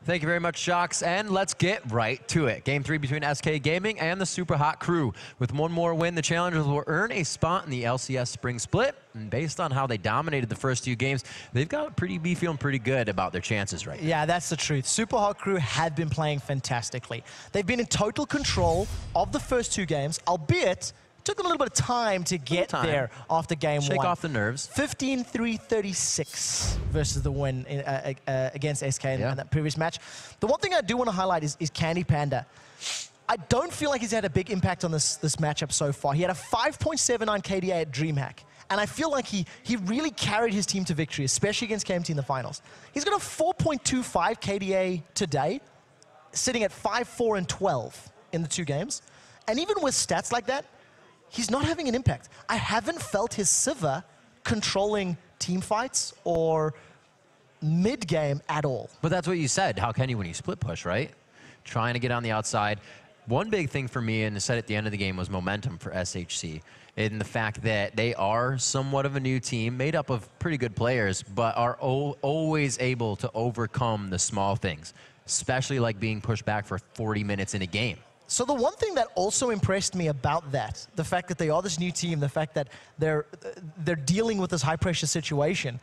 Thank you very much, Shocks, and let's get right to it. Game 3 between SK Gaming and the Super Hot Crew. With one more win, the challengers will earn a spot in the LCS Spring Split. And based on how they dominated the first 2 games, they've got to be feeling pretty good about their chances right now. Yeah, that's the truth. Super Hot Crew have been playing fantastically. They've been in total control of the first 2 games, albeit took them a little bit of time to get there after game 1. Shake off the nerves. 15-3-36 versus the win against SK in that previous match. The one thing I do want to highlight is Candy Panda. I don't feel like he's had a big impact on this matchup so far. He had a 5.79 KDA at DreamHack. And I feel like he really carried his team to victory, especially against KMT in the finals. He's got a 4.25 KDA today, sitting at 5-4-12 in the 2 games. And even with stats like that, he's not having an impact. I haven't felt his Siva controlling team fights or mid-game at all. But that's what you said. How can you when you split push, right? Trying to get on the outside. One big thing for me, and I said at the end of the game, was momentum for SHC. In the fact that they are somewhat of a new team, made up of pretty good players, but are always able to overcome the small things, especially like being pushed back for 40 minutes in a game. So the one thing that also impressed me about that, the fact that they are this new team, the fact that they're dealing with this high-pressure situation,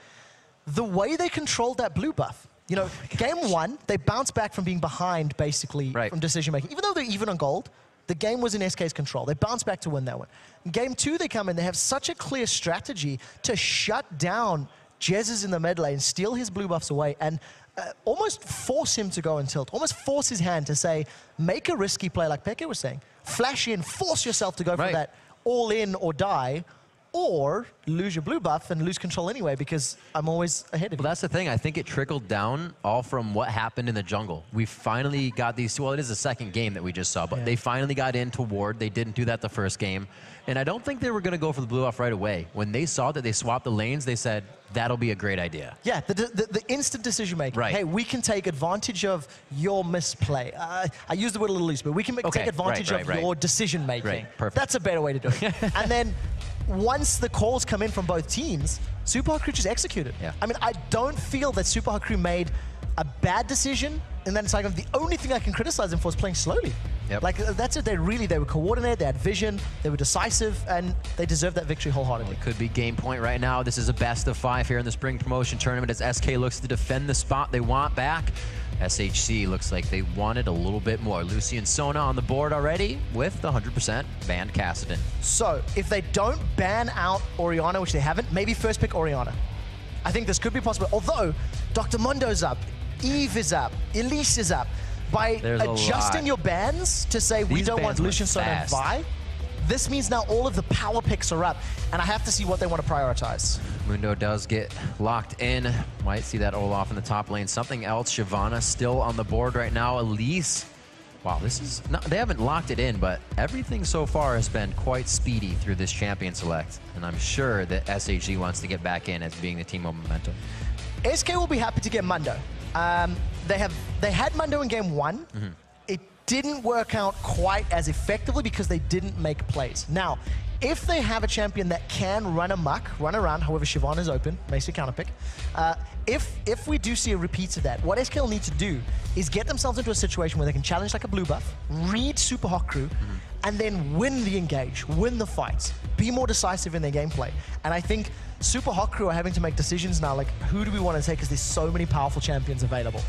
the way they controlled that blue buff. You know, game 1, they bounced back from being behind, basically, from decision-making. Even though they're even on gold, the game was in SK's control. They bounced back to win that one. In game 2, they come in, they have such a clear strategy to shut down Jez's in the mid lane, steal his blue buffs away, and almost force him to go and tilt, almost force his hand to say, make a risky play like Peke was saying. Flash in, force yourself to go for that all in or die, or lose your blue buff and lose control anyway because I'm always ahead of you. Well, that's the thing. I think it trickled down all from what happened in the jungle. We finally got these, well, it is the second game that we just saw, but they finally got into ward. They didn't do that the first game. And I don't think they were going to go for the blue buff right away. When they saw that they swapped the lanes, they said, that'll be a great idea. Yeah, the instant decision making. Hey, we can take advantage of your misplay. I use the word a little loose, but we can take advantage of your decision making. Perfect. That's a better way to do it. And then once the calls come in from both teams, Super Hot Crew just executed. I mean, I don't feel that Super Hot Crew made a bad decision, and then it's like the only thing I can criticize them for is playing slowly. Like, that's it. They were coordinated, they had vision, they were decisive, and they deserved that victory wholeheartedly. Well, it could be game point right now. This is a best of 5 here in the Spring Promotion Tournament as SK looks to defend the spot they want back. SHC looks like they wanted a little bit more. Lucy and Sona on the board already with the 100% banned Kassadin. So, if they don't ban out Orianna, which they haven't, maybe first pick Orianna. I think this could be possible. Although, Dr. Mundo's up, Eve is up, Elise is up. By adjusting your bans to say we don't want Lucian, Sona, and Vi, this means now all of the power picks are up, and I have to see what they want to prioritize. Mundo does get locked in. Might see that Olaf in the top lane. Something else, Shyvana still on the board right now. Elise, wow, this is not, they haven't locked it in, but everything so far has been quite speedy through this champion select, and I'm sure that SHG wants to get back in as being the team of momentum. SK will be happy to get Mundo. They had Mundo in game 1. It didn't work out quite as effectively because they didn't make plays. Now, if they have a champion that can run amok, run around, however Shyvana is open, makes a counter pick. If we do see a repeat of that, what SK will need to do is get themselves into a situation where they can challenge like a blue buff, read Super Hot Crew, and then win the engage, win the fights, be more decisive in their gameplay. And I think Super Hot Crew are having to make decisions now, like who do we want to take because there's so many powerful champions available.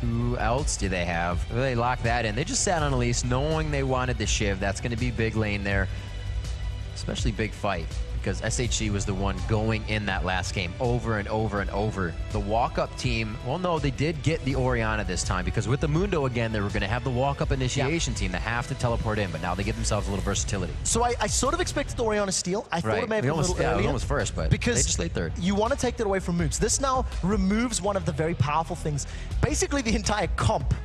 Who else do they have? They lock that in. They just sat on Elise knowing they wanted the Shiv. That's going to be big lane there, especially big fight, because SHG was the one going in that last game over and over and over. The walk-up team, well, no, they did get the Orianna this time, because with the Mundo again, they were going to have the walk-up initiation team that have to teleport in, but now they give themselves a little versatility. So I sort of expected the Orianna steal. I thought it may have been a little earlier. It was almost first, but because they just laid third. You want to take that away from Moods. This now removes one of the very powerful things. Basically, the entire comp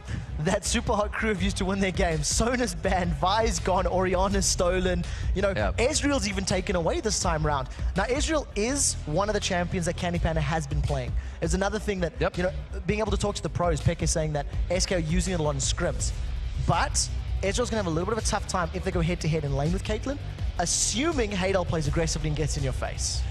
that Super Hot Crew have used to win their games. Sona's banned, Vi's gone, Orianna's stolen. You know, Ezreal's even taken away this time round. Now, Ezreal is one of the champions that Candy Panda has been playing. It's another thing that, you know, being able to talk to the pros, Peke is saying that SK are using it a lot in scrims. But Ezreal's going to have a little bit of a tough time if they go head-to-head in lane with Caitlyn, assuming Hadal plays aggressively and gets in your face.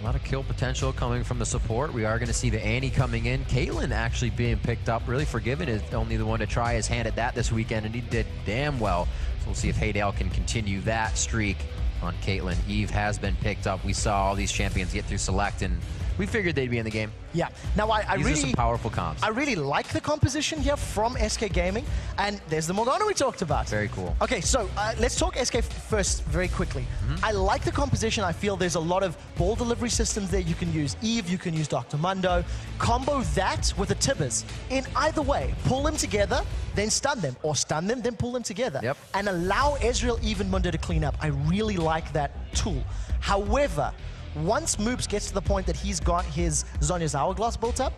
A lot of kill potential coming from the support. We are going to see the Annie coming in. Caitlyn actually being picked up. Really Forgiven is only the one to try his hand at that this weekend, and he did damn well. So we'll see if Haydale can continue that streak on Caitlyn. Eve has been picked up. We saw all these champions get through select, and we figured they'd be in the game. Yeah. Now, These are some powerful comps. I really like the composition here from SK Gaming, and there's the Morgana we talked about. Very cool. Okay, so let's talk SK first very quickly. I like the composition. I feel there's a lot of ball delivery systems there. You can use Eve, you can use Dr. Mundo. Combo that with the Tibbers. In either way, pull them together, then stun them, or stun them, then pull them together. Yep. And allow Ezreal, even Mundo to clean up. I really like that tool. However, once Moops gets to the point that he's got his Zhonya's Hourglass built up,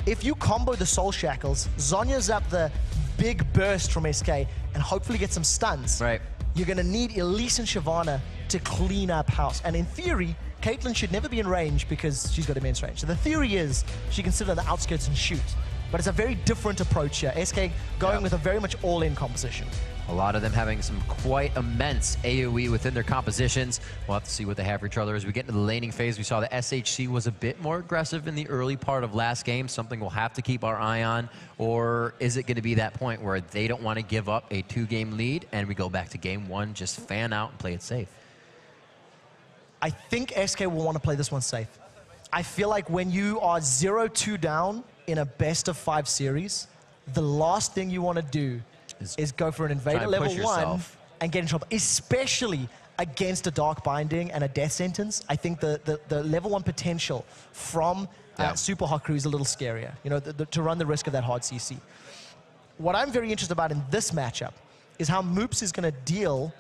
if you combo the Soul Shackles, Zhonya's up the big burst from SK, and hopefully get some stuns, right, you're going to need Elise and Shyvana to clean up house. And in theory, Caitlyn should never be in range because she's got immense range. So the theory is she can sit on the outskirts and shoot. But it's a very different approach here. SK going with a very much all-in composition. A lot of them having some quite immense AoE within their compositions. We'll have to see what they have for each other as we get into the laning phase. We saw the SHC was a bit more aggressive in the early part of last game, something we'll have to keep our eye on. Or is it going to be that point where they don't want to give up a 2-game lead and we go back to game 1, just fan out and play it safe? I think SK will want to play this one safe. I feel like when you are 0-2 down in a best-of-5 series, the last thing you want to do is go for an invader level 1 and get in trouble, especially against a Dark Binding and a Death Sentence. I think the level 1 potential from Super Hot Crew is a little scarier, you know, to run the risk of that hard CC. What I'm very interested about in this matchup is how Moops is going to deal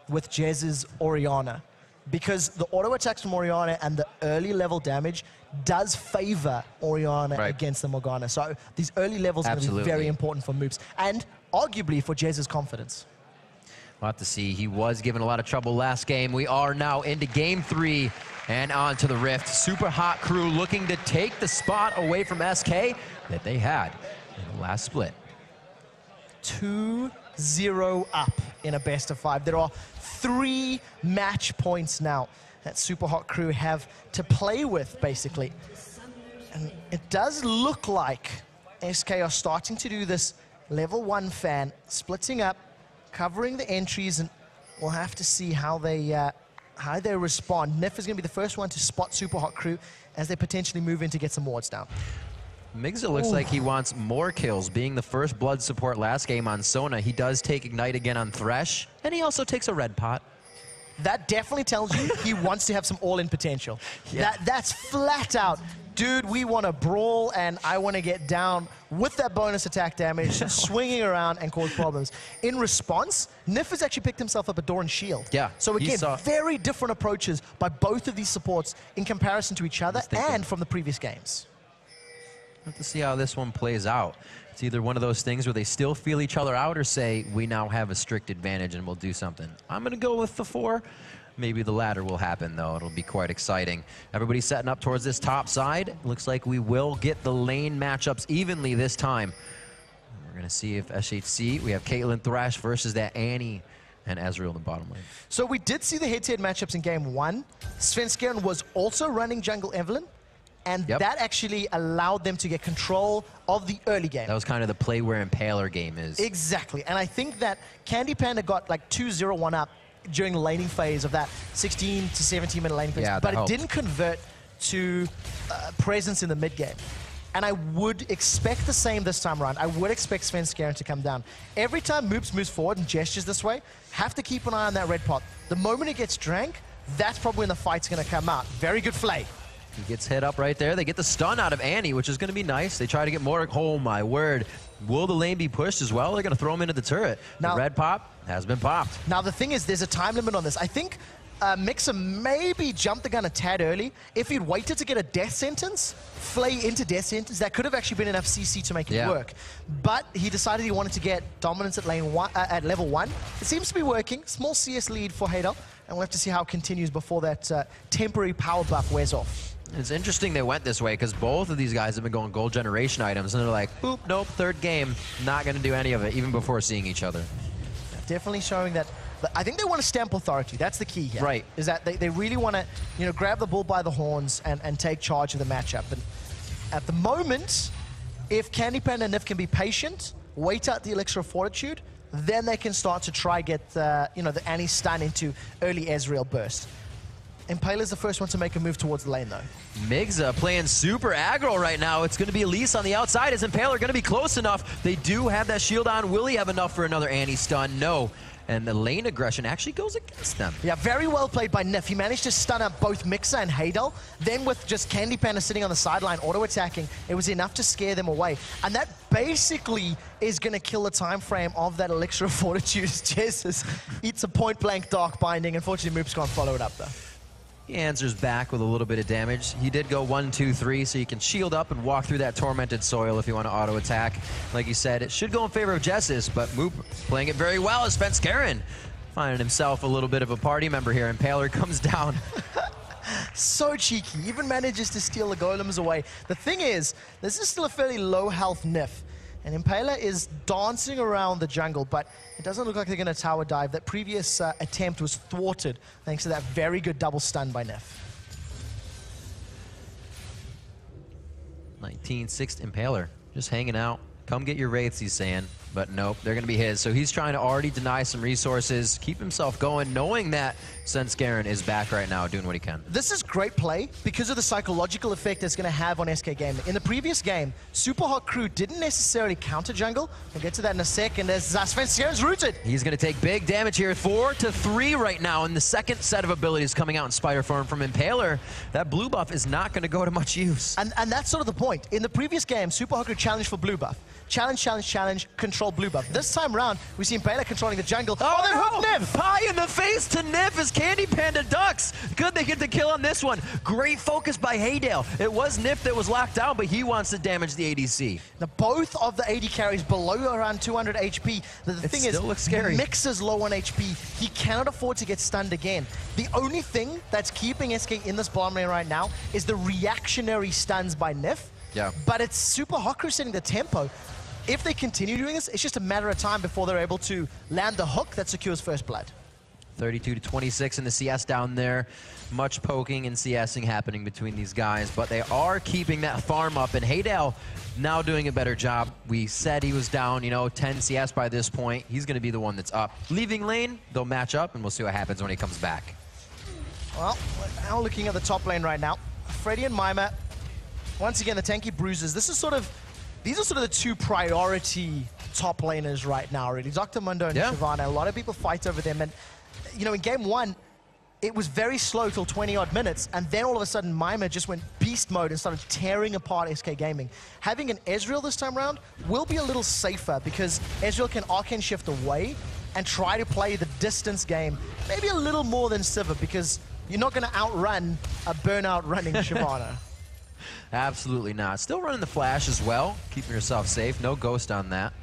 with Jez's Orianna, because the auto attacks from Orianna and the early level damage does favor Orianna against the Morgana. So these early levels are going to be very important for Moops, and arguably for Jez's confidence. We'll have to see. He was given a lot of trouble last game. We are now into game 3 and on to the Rift. Super Hot Crew looking to take the spot away from SK that they had in the last split. 2-0 up in a best-of-5. There are 3 match points now that Super Hot Crew have to play with, basically. And it does look like SK are starting to do this level 1 fan, splitting up, covering the entries, and we'll have to see how they respond. Nif is going to be the first one to spot Super Hot Crew as they potentially move in to get some wards down. Migza looks like he wants more kills. Being the first blood support last game on Sona, he does take Ignite again on Thresh, and he also takes a red pot. That definitely tells you he wants to have some all-in potential. That's flat out. Dude, we want to brawl, and I want to get down with that bonus attack damage, swinging around and cause problems. In response, Nif has actually picked himself up a Door and Shield. Yeah. So again, very different approaches by both of these supports in comparison to each other and from the previous games. We'll have to see how this one plays out. It's either one of those things where they still feel each other out or say, we now have a strict advantage and we'll do something. I'm going to go with the 4. Maybe the latter will happen, though. It'll be quite exciting. Everybody's setting up towards this top side. Looks like we will get the lane matchups evenly this time. We're going to see if SHC, we have Caitlyn Thresh versus that Annie and Ezreal in the bottom lane. So we did see the head-to-head matchups in game 1. Svenskeren was also running Jungle Evelyn, and that actually allowed them to get control of the early game. That was kind of the play where Impaler game is. Exactly, and I think that Candy Panda got like 2-0-1 up during the laning phase of that 16 to 17 minute laning phase, but it didn't convert to presence in the mid game. And I would expect the same this time around. I would expect Svenskeren to come down. Every time Moops moves forward and gestures this way, have to keep an eye on that red pot. The moment it gets drank, that's probably when the fight's going to come out. Very good flay. He gets hit up right there. They get the stun out of Annie, which is going to be nice. They try to get more. Oh, my word. Will the lane be pushed as well? They're going to throw him into the turret. Now, the red pop has been popped. Now, the thing is, there's a time limit on this. I think Mixer maybe jumped the gun a tad early. If he'd waited to get a death sentence, flay into death sentence, that could have actually been enough CC to make it work. But he decided he wanted to get dominance at level 1. It seems to be working. Small CS lead for Haydel, and we'll have to see how it continues before that temporary power buff wears off. It's interesting they went this way because both of these guys have been going gold generation items, and they're like, boop, nope, third game, not going to do any of it, even before seeing each other. Definitely showing that I think they want to stamp authority. That's the key here. Right. Is that they really want to, you know, grab the bull by the horns and take charge of the matchup. And at the moment, if Candy Panda and Nif can be patient, wait out the Elixir of Fortitude, then they can start to try get you know, the anti-stun into early Ezreal burst. Impaler's the first one to make a move towards the lane, though. Migza playing super aggro right now. It's going to be Elise on the outside. Is Impaler going to be close enough? They do have that shield on. Will he have enough for another anti-stun? No. And the lane aggression actually goes against them. Yeah, very well played by Nif. He managed to stun up both Mixer and Haydel. Then with just Candy Panda sitting on the sideline auto-attacking, it was enough to scare them away. And that basically is going to kill the time frame of that Elixir of Fortitude. Jesus eats a point-blank Dark Binding. Unfortunately, Moops can't follow it up, though. He answers back with a little bit of damage. He did go 1, 2, 3, so you can shield up and walk through that Tormented Soil if you want to auto-attack. Like you said, it should go in favor of Jessis, but Moop playing it very well as Svenskeren, finding himself a little bit of a party member here. Impaler comes down. So cheeky, even manages to steal the golems away. The thing is, this is still a fairly low health Nif. And Impaler is dancing around the jungle, but it doesn't look like they're going to tower dive. That previous attempt was thwarted thanks to that very good double stun by Nif. 19-6 Impaler, just hanging out. Come get your wraiths, he's saying. But nope, they're going to be his. So he's trying to already deny some resources, keep himself going, knowing that Svenskeren is back right now doing what he can. This is great play because of the psychological effect it's going to have on SK Gaming. In the previous game, Super Hot Crew didn't necessarily counter jungle. We'll get to that in a second as Svenskeren's rooted. He's going to take big damage here. 4 to 3 right now in the second set of abilities coming out in Spider Form from Impaler. That blue buff is not going to go to much use. And that's sort of the point. In the previous game, Super Hot Crew challenged for blue buff. Challenge, challenge, challenge, control blue buff. This time round, we see Impaler controlling the jungle. Oh, they hooked no! Nif! Pie in the face to Nif as Candy Panda ducks. Good they get the kill on this one. Great focus by Haydale. It was Nif that was locked down, but he wants to damage the ADC. Now, both of the AD carries below around 200 HP. The thing is, looks scary. Mixer's low on HP. He cannot afford to get stunned again. The only thing that's keeping SK in this bottom lane right now is the reactionary stuns by Nif. Yeah. But it's Super Hot Crew setting the tempo. If they continue doing this, it's just a matter of time before they're able to land the hook that secures first blood. 32 to 26 in the CS down there. Much poking and CSing happening between these guys, but they are keeping that farm up, and Haydale now doing a better job. We said he was down, you know, 10 CS by this point. He's going to be the one that's up. Leaving lane, they'll match up, and we'll see what happens when he comes back. Well, we're now looking at the top lane right now. Freddy and Mima, once again, the tanky bruisers. These are sort of the two priority top laners right now, really. Dr. Mundo and Shyvana, a lot of people fight over them. And, you know, in game one, it was very slow till 20-odd minutes, and then all of a sudden, Mima just went beast mode and started tearing apart SK Gaming. Having an Ezreal this time around will be a little safer because Ezreal can Arcane Shift away and try to play the distance game maybe a little more than Sivir, because you're not going to outrun a burnout running Shyvana. Absolutely not. Still running the flash as well, keeping yourself safe. No ghost on that.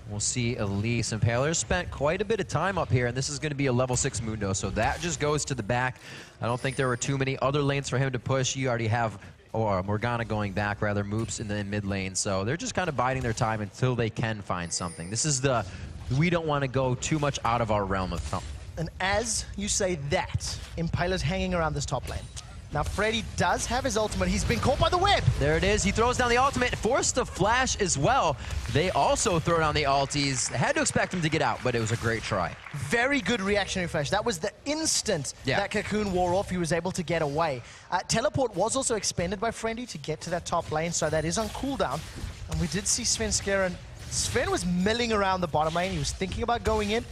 We'll see Elise. Impaler spent quite a bit of time up here, and this is going to be a level 6 Mundo, so that just goes to the back. I don't think there were too many other lanes for him to push. You already have Morgana going back, rather, Moops in the mid lane, so they're just kind of biding their time until they can find something. This is the, we don't want to go too much out of our realm of thumb. And as you say that, Impaler's hanging around this top lane. Now, Freddy does have his ultimate. He's been caught by the web. There it is. He throws down the ultimate, forced the flash as well. They also throw down the ulties. Had to expect him to get out, but it was a great try. Very good reactionary flash. That was the instant that Cocoon wore off. He was able to get away. Teleport was also expended by Freddy to get to that top lane, so that is on cooldown. And we did see Svenskeren. Sven was milling around the bottom lane. He was thinking about going in,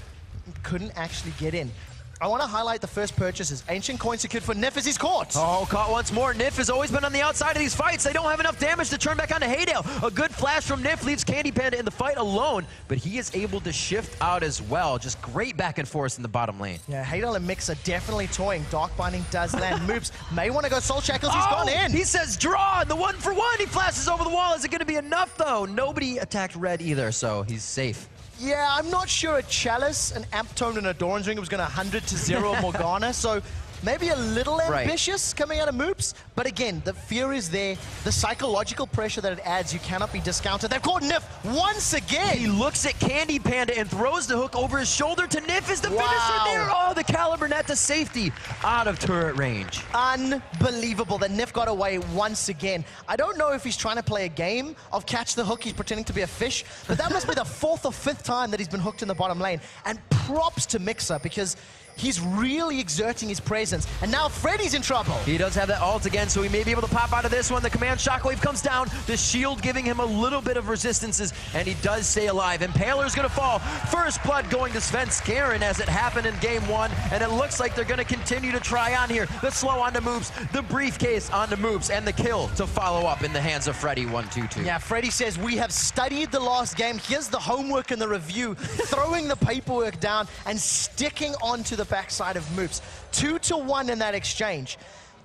couldn't actually get in. I want to highlight the first purchases. Ancient coin secured for Nif as he's caught. Oh, caught once more. Nif has always been on the outside of these fights. They don't have enough damage to turn back onto Haydale. A good flash from Nif leaves Candy Panda in the fight alone, but he is able to shift out as well. Just great back and forth in the bottom lane. Yeah, Haydale and Mix are definitely toying. Dark Binding does land. Moops may want to go Soul Shackles. He's gone in. He says draw, and the 1-for-1. He flashes over the wall. Is it going to be enough, though? Nobody attacked red either, so he's safe. Yeah, I'm not sure a Chalice, an Amp Tone, and a Doran's Ring was going to 100 to 0 Morgana, so maybe a little ambitious coming out of Moops, but again, the fear is there. The psychological pressure that it adds, you cannot be discounted. They've caught Nif once again. He looks at Candy Panda and throws the hook over his shoulder to Nif is the finisher there. Oh, the Caliber net to safety out of turret range. Unbelievable that Nif got away once again. I don't know if he's trying to play a game of catch the hook. He's pretending to be a fish, but that must be the 4th or 5th time that he's been hooked in the bottom lane. And props to Mixer because he's really exerting his presence. And now Freddy's in trouble. He does have that ult again, so he may be able to pop out of this one. The command shockwave comes down, the shield giving him a little bit of resistances, and he does stay alive. Impaler's gonna fall. First blood going to Svenskeren as it happened in game 1, and it looks like they're gonna continue to try on here. The slow onto Moops, the briefcase onto Moops, and the kill to follow up in the hands of Freddy 1-2-2. Yeah, Freddy says, we have studied the last game. Here's the homework and the review. Throwing the paperwork down and sticking onto the backside of Moops. 2-1 in that exchange.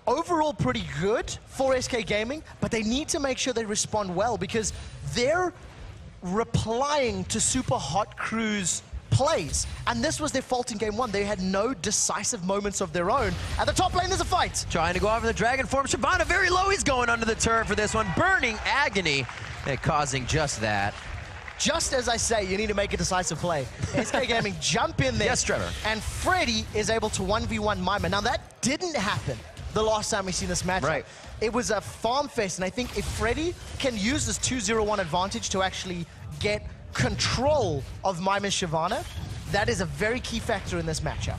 Overall pretty good for SK Gaming, but they need to make sure they respond well because they're replying to Super Hot Crew's plays. And this was their fault in game 1. They had no decisive moments of their own. At the top lane, there's a fight. Trying to go over the dragon form. Shyvana very low. He's going under the turret for this one. Burning Agony and causing just that. Just as I say, you need to make a decisive play. SK Gaming jump in there. Yes, Trevor. And Freddy is able to 1v1 Mima. Now, that didn't happen the last time we seen this matchup. Right. It was a farm fest, and I think if Freddy can use this 2-0-1 advantage to actually get control of Mima's Shyvana, that is a very key factor in this matchup.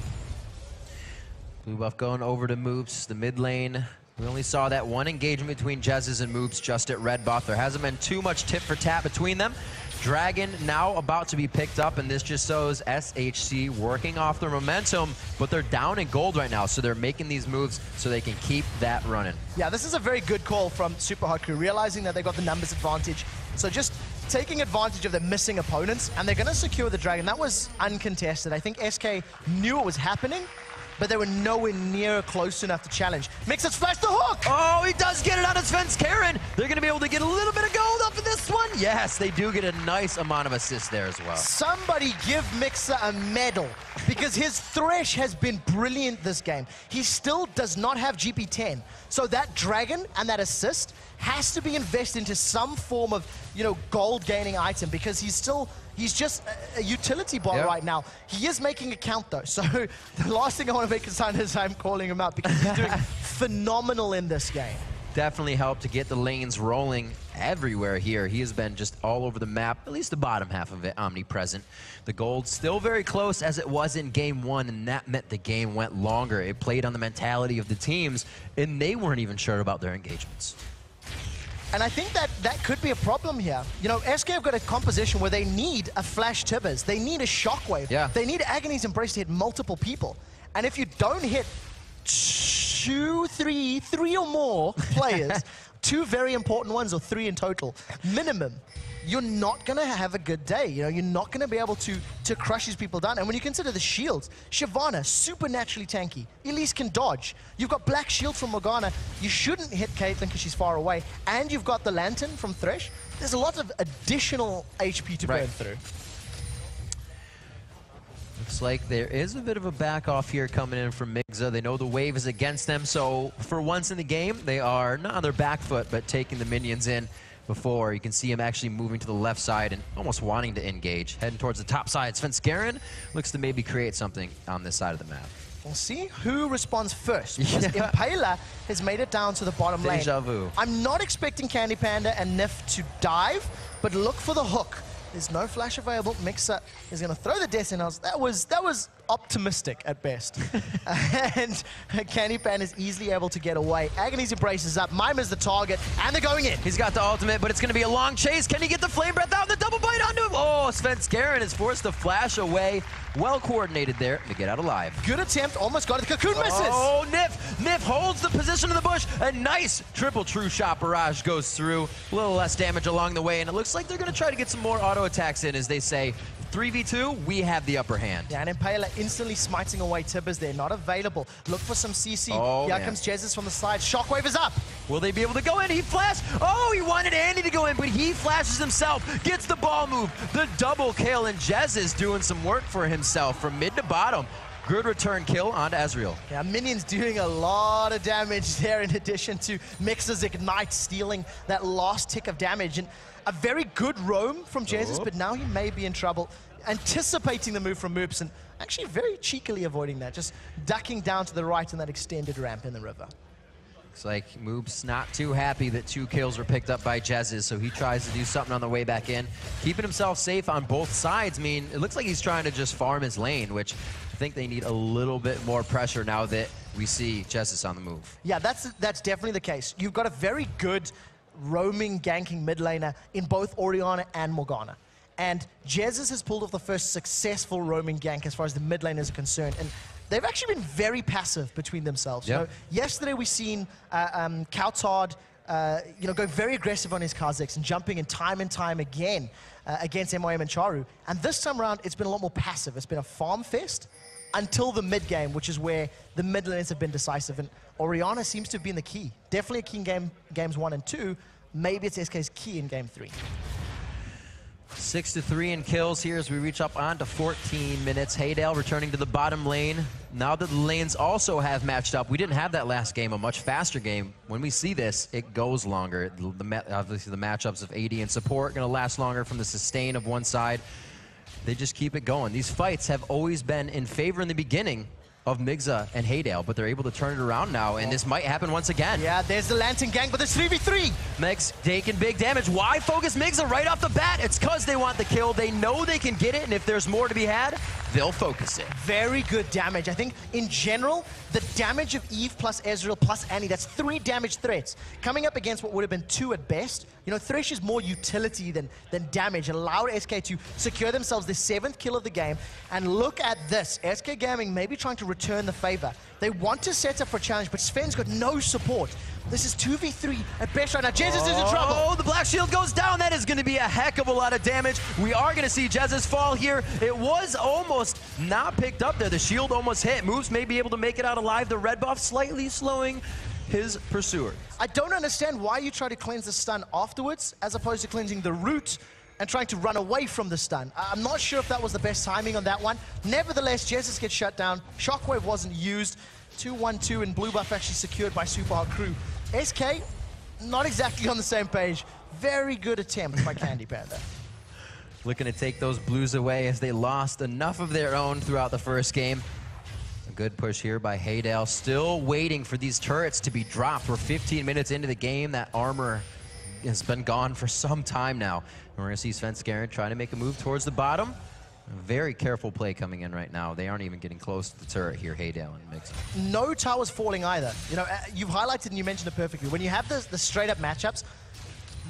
Blue buff going over to Moops, the mid lane. We only saw that one engagement between Jezzes and Moops just at red buff. There hasn't been too much tit for tat between them. Dragon now about to be picked up, and this just shows SHC working off their momentum, but they're down in gold right now, so they're making these moves so they can keep that running. Yeah, this is a very good call from Super Hot Crew, realizing that they got the numbers advantage. So just taking advantage of the missing opponents, and they're going to secure the Dragon. That was uncontested. I think SK knew it was happening, but they were nowhere near close enough to challenge. Mixer's flashed the hook! Oh, he does get it out of Svenskeren. They're going to be able to get a little bit of gold off of this one. Yes, they do get a nice amount of assists there as well. Somebody give Mixer a medal, because his Thresh has been brilliant this game. He still does not have GP10. So that Dragon and that assist has to be invested into some form of, you know, gold gaining item, because he's just a utility bot right now. He is making a count though, so the last thing I want to make a sign is I'm calling him out, because he's doing phenomenal in this game. Definitely helped to get the lanes rolling everywhere here. He has been just all over the map, at least the bottom half of it, omnipresent. The gold still very close as it was in game 1, and that meant the game went longer. It played on the mentality of the teams, and they weren't even sure about their engagements. And I think that could be a problem here. You know, SK have got a composition where they need a flash Tibbers. They need a shockwave. Yeah. They need Agony's Embrace to hit multiple people. And if you don't hit three or more players, 2 very important ones, or 3 in total, minimum, you're not going to have a good day. You know, you're not going to be able to crush these people down. And when you consider the shields, Shyvana, supernaturally tanky. Elise can dodge. You've got Black Shield from Morgana. You shouldn't hit Caitlyn because she's far away. And you've got the Lantern from Thresh. There's a lot of additional HP to burn through. Looks like there is a bit of a back off here coming in from Migza. They know the wave is against them, so for once in the game, they are not on their back foot, but taking the minions in before. You can see him actually moving to the left side and almost wanting to engage. Heading towards the top side. Svenskeren looks to maybe create something on this side of the map. We'll see who responds first, because Impaler has made it down to the bottom lane. Deja vu. I'm not expecting Candy Panda and Nif to dive, but look for the hook. There's no flash available. Mixer is going to throw the Death Signals. That was optimistic at best. And Candy Pan is easily able to get away. Agony's Embrace is up. Mima's the target, and they're going in. He's got the ultimate, but it's going to be a long chase. Can he get the Flame Breath out? The double bite onto him. Oh, Svenskeren is forced to flash away. Well coordinated there to get out alive. Good attempt. Almost got it. The Cocoon misses. Oh, Nif holds the position in the bush. A nice triple true shot barrage goes through. A little less damage along the way, and it looks like they're going to try to get some more auto attacks in, as they say. 3v2, we have the upper hand. Yeah, and Impaler instantly smiting away Tibbers. They're not available. Look for some CC. Oh, Here comes Jezzes from the side. Shockwave is up. Will they be able to go in? He flashed. Oh, he wanted Andy to go in, but he flashes himself. Gets the ball move. The double kill, and Jez is doing some work for himself from mid to bottom. Good return kill onto Ezreal. Yeah, Minions doing a lot of damage there in addition to Mixer's Ignite stealing that last tick of damage. And a very good roam from Jesus, but now he may be in trouble. Anticipating the move from Moops and actually very cheekily avoiding that, just ducking down to the right in that extended ramp in the river. Looks like Moops not too happy that 2 kills were picked up by Jesus, so he tries to do something on the way back in. Keeping himself safe on both sides. I mean, it looks like he's trying to just farm his lane, which I think they need a little bit more pressure now that we see Jesus on the move. Yeah, that's definitely the case. You've got a very good roaming, ganking mid laner in both Orianna and Morgana. And Jesus has pulled off the first successful roaming gank as far as the mid laners are concerned. And they've actually been very passive between themselves. Yep. You know, yesterday we seen Kautard, go very aggressive on his Kha'Zix and jumping in time again against MYM and Charu. And this time around, it's been a lot more passive. It's been a farm fest until the mid game, which is where the mid laners have been decisive. And Orianna seems to have been the key. Definitely a key in games 1 and 2. Maybe it's SK's key in game 3. 6-3 in kills here as we reach up on to 14 minutes. Haydale returning to the bottom lane. Now that the lanes also have matched up, we didn't have that last game, a much faster game. When we see this, it goes longer. Obviously the matchups of AD and support going to last longer from the sustain of one side. They just keep it going. These fights have always been in favor in the beginning of Migza and Haydale, but they're able to turn it around now, and this might happen once again. Yeah, there's the Lantern Gang, but there's 3v3. Mix taking big damage. Why focus Migza right off the bat? It's because they want the kill. They know they can get it, and if there's more to be had, they'll focus it. Very good damage. I think, in general, the damage of Eve plus Ezreal plus Annie, that's 3 damage threats. Coming up against what would have been 2 at best, you know, Thresh is more utility than damage. Allowed SK to secure themselves the 7th kill of the game. And look at this. SK Gaming maybe trying to return the favor. They want to set up for a challenge, but Sven's got no support. This is 2v3 at best right now. Jesus is in trouble. Oh, the Black Shield goes down. That is going to be a heck of a lot of damage. We are going to see Jesus fall here. It was almost not picked up there. The shield almost hit. Moves may be able to make it out alive. The red buff slightly slowing his pursuer. I don't understand why you try to cleanse the stun afterwards as opposed to cleansing the root and trying to run away from the stun. I'm not sure if that was the best timing on that one. Nevertheless, Jesus gets shut down. Shockwave wasn't used. 2-1-2 and blue buff actually secured by Super Hot Crew. SK, not exactly on the same page. Very good attempt by Candy Panda. Looking to take those blues away as they lost enough of their own throughout the first game. A good push here by Haydale. Still waiting for these turrets to be dropped. We're 15 minutes into the game. That armor has been gone for some time now. And we're going to see Svenskeren trying to make a move towards the bottom. A very careful play coming in right now. They aren't even getting close to the turret here, Haydale and Mix. No towers falling either. You know, you've highlighted and you mentioned it perfectly. When you have the straight-up matchups,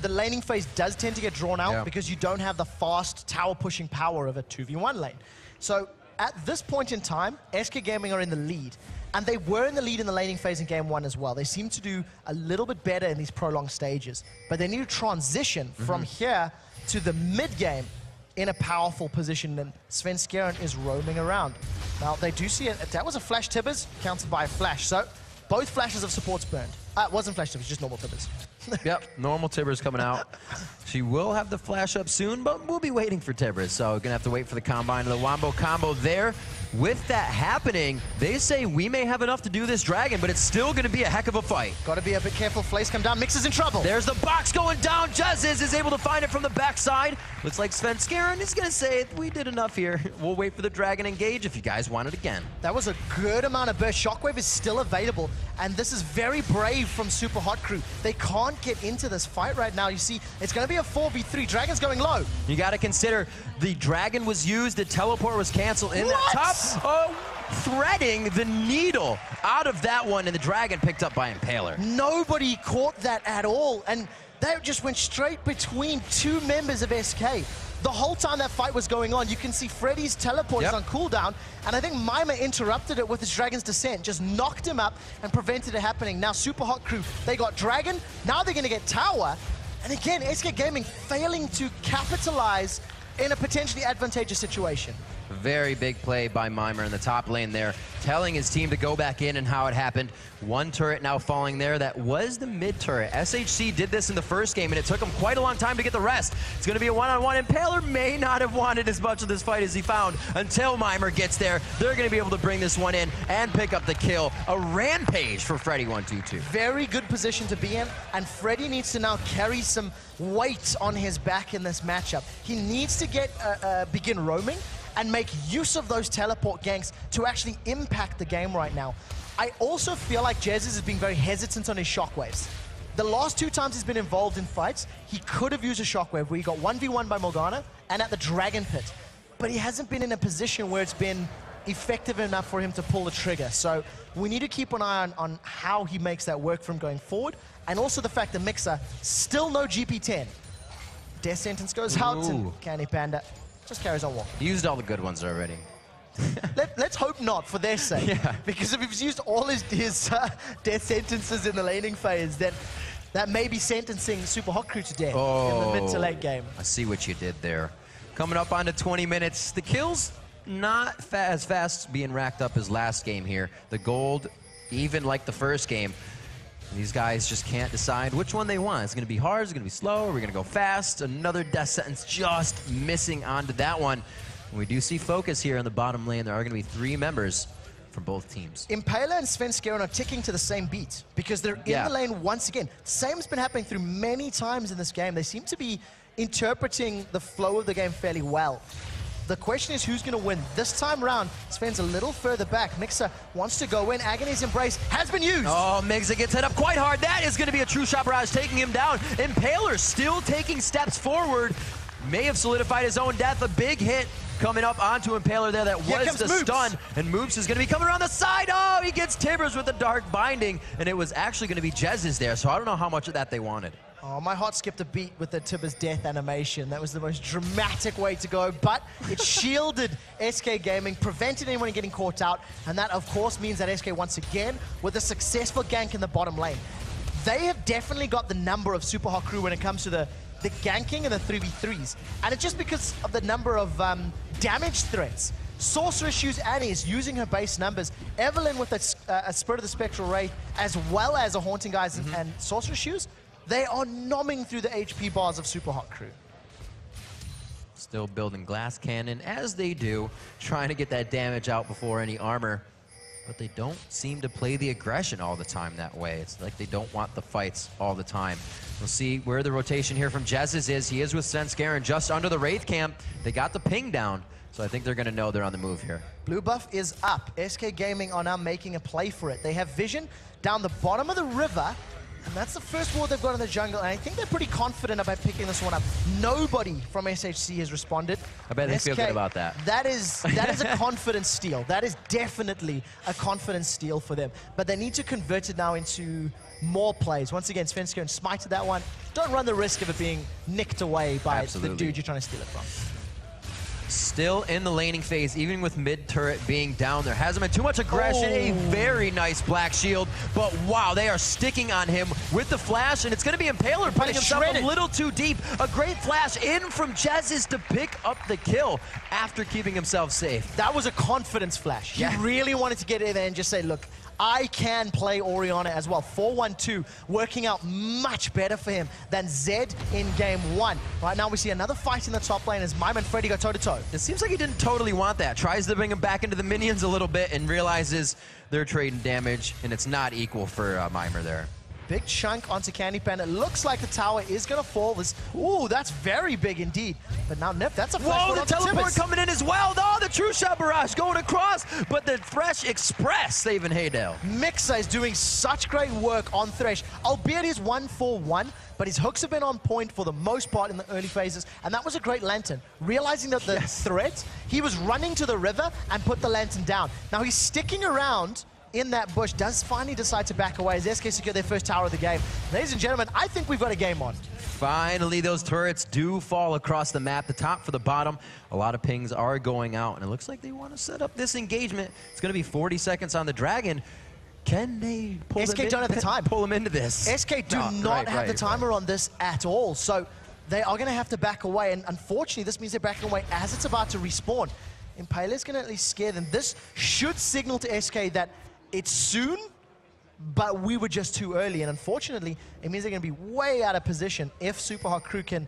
the laning phase does tend to get drawn out because you don't have the fast tower-pushing power of a 2v1 lane. So at this point in time, SK Gaming are in the lead. And they were in the lead in the laning phase in game 1 as well. They seem to do a little bit better in these prolonged stages. But they need to transition from here to the mid-game in a powerful position, and Svenskeren is roaming around. Now, they do see it. That was a flash Tibbers, countered by a flash. So, both flashes of support's burned. It wasn't flash Tibbers, just normal Tibbers. Yep, normal Tibbers coming out. She will have the flash up soon, but we'll be waiting for Tibbers. So, gonna have to wait for the Combine and the Wombo combo there. With that happening, they say we may have enough to do this dragon, but it's still gonna be a heck of a fight. Gotta be a bit careful. Flace come down. Mix is in trouble. There's the box going down. Jezz is able to find it from the backside. Looks like Svenskeren is gonna say, we did enough here. We'll wait for the dragon engage if you guys want it again. That was a good amount of burst. Shockwave is still available, and this is very brave from Super Hot Crew. They can't get into this fight right now. You see, it's gonna be a 4v3. Dragon's going low. You gotta consider the dragon was used, the teleport was canceled in that top. Oh, threading the needle out of that one, and the dragon picked up by Impaler. Nobody caught that at all, and that just went straight between 2 members of SK. The whole time that fight was going on, you can see Freddy's teleport is on cooldown, and I think Mima interrupted it with his Dragon's Descent, just knocked him up and prevented it happening. Now Super Hot Crew, they got Dragon, now they're gonna get Tower, and again, SK Gaming failing to capitalize in a potentially advantageous situation. Very big play by Mimer in the top lane there, telling his team to go back in and how it happened. One turret now falling there. That was the mid turret. SHC did this in the first game, and it took him quite a long time to get the rest. It's going to be a one-on-one. Impaler may not have wanted as much of this fight as he found until Mimer gets there. They're going to be able to bring this one in and pick up the kill. A rampage for Freddy122. Very good position to be in, and Freddy needs to now carry some weight on his back in this matchup. He needs to get begin roaming and make use of those teleport ganks to actually impact the game right now. I also feel like Jez is being very hesitant on his shockwaves. The last 2 times he's been involved in fights, he could have used a shockwave where he got 1v1 by Morgana and at the Dragon Pit. But he hasn't been in a position where it's been effective enough for him to pull the trigger. So we need to keep an eye on how he makes that work from going forward. And also the fact that Mixer, still no GP10. Death sentence goes out to Candy Panda. Just carries on walking. He used all the good ones already. Let's hope not, for their sake. Yeah. Because if he's used all his death sentences in the laning phase, then that may be sentencing Super Hot Crew to death in the mid to late game. I see what you did there. Coming up on to 20 minutes. The kills, not as fast being racked up as last game here. The gold, even like the first game. These guys just can't decide which one they want. It's going to be hard, it's going to be slow, we're going to go fast. Another death sentence just missing onto that one. And we do see focus here in the bottom lane. There are going to be 3 members from both teams. Impaler and Svenskeren are ticking to the same beat because they're in the lane once again. Same's been happening through many times in this game. They seem to be interpreting the flow of the game fairly well. The question is who's going to win. This time round, Sven's a little further back. Mixer wants to go in. Agony's Embrace has been used. Oh, Mixer gets hit up quite hard. That is going to be a true shot barrage taking him down. Impaler still taking steps forward. May have solidified his own death. A big hit coming up onto Impaler there. That was the stun. And Moops is going to be coming around the side. Oh, he gets Tibbers with the dark binding. And it was actually going to be Jez's there. So I don't know how much of that they wanted. Oh, my heart skipped a beat with the Tibbers death animation. That was the most dramatic way to go, but it shielded SK Gaming, prevented anyone getting caught out, and that, of course, means that SK, once again, with a successful gank in the bottom lane. They have definitely got the number of Super Hot Crew when it comes to the ganking and the 3v3s, and it's just because of the number of damage threats. Sorceress Shoes Annie is using her base numbers. Evelyn with a Spirit of the Spectral Wraith, as well as a Haunting Eyes and Sorceress Shoes. They are nomming through the HP bars of Super Hot Crew. Still building glass cannon, as they do, trying to get that damage out before any armor. But they don't seem to play the aggression all the time that way. It's like they don't want the fights all the time. We'll see where the rotation here from Jez's is. He is with Svenskeren just under the Wraith camp. They got the ping down, so I think they're going to know they're on the move here. Blue buff is up. SK Gaming are now making a play for it. They have vision down the bottom of the river. And that's the first ward they've got in the jungle, and I think they're pretty confident about picking this one up. Nobody from SHC has responded. I bet they feel good about that. That is a confidence steal. That is definitely a confidence steal for them. But they need to convert it now into more plays. Once again, Svenskeren smited that one. Don't run the risk of it being nicked away by the dude you're trying to steal it from. Still in the laning phase, even with mid turret being down. There hasn't been too much aggression. A very nice black shield, but wow, they are sticking on him with the flash, and it's going to be Impaler putting himself a little too deep. A great flash in from Jez's to pick up the kill after keeping himself safe. That was a confidence flash. He really wanted to get in there and just say, look, I can play Orianna as well. 4-1-2, working out much better for him than Zed in game 1. Right now we see another fight in the top lane as Mime and Freddy go toe-to-toe. It seems like he didn't totally want that. Tries to bring him back into the minions a little bit and realizes they're trading damage, and it's not equal for Mimer there. Big chunk onto Candy Panda. It looks like the tower is going to fall. Ooh, that's very big indeed. But now Nip, that's a flash. Whoa, the teleport coming in as well. Oh, the true shot barrage going across, but the Thresh Express saving Haydale. Mixer is doing such great work on Thresh, albeit he's 1-4-1, but his hooks have been on point for the most part in the early phases, and that was a great lantern. Realizing that the threat, he was running to the river and put the lantern down. Now he's sticking around in that bush, does finally decide to back away as SK secure their first tower of the game. Ladies and gentlemen, I think we've got a game on. Finally, those turrets do fall across the map, the top for the bottom. A lot of pings are going out, and it looks like they want to set up this engagement. It's going to be 40 seconds on the Dragon. Can they pull SK don't have the time. Pull them into this? SK do not have the timer on this at all. So they are going to have to back away. And unfortunately, this means they're backing away as it's about to respawn. Impaler's going to at least scare them. This should signal to SK that it's soon, but we were just too early. And unfortunately, it means they're going to be way out of position if Super Hot Crew can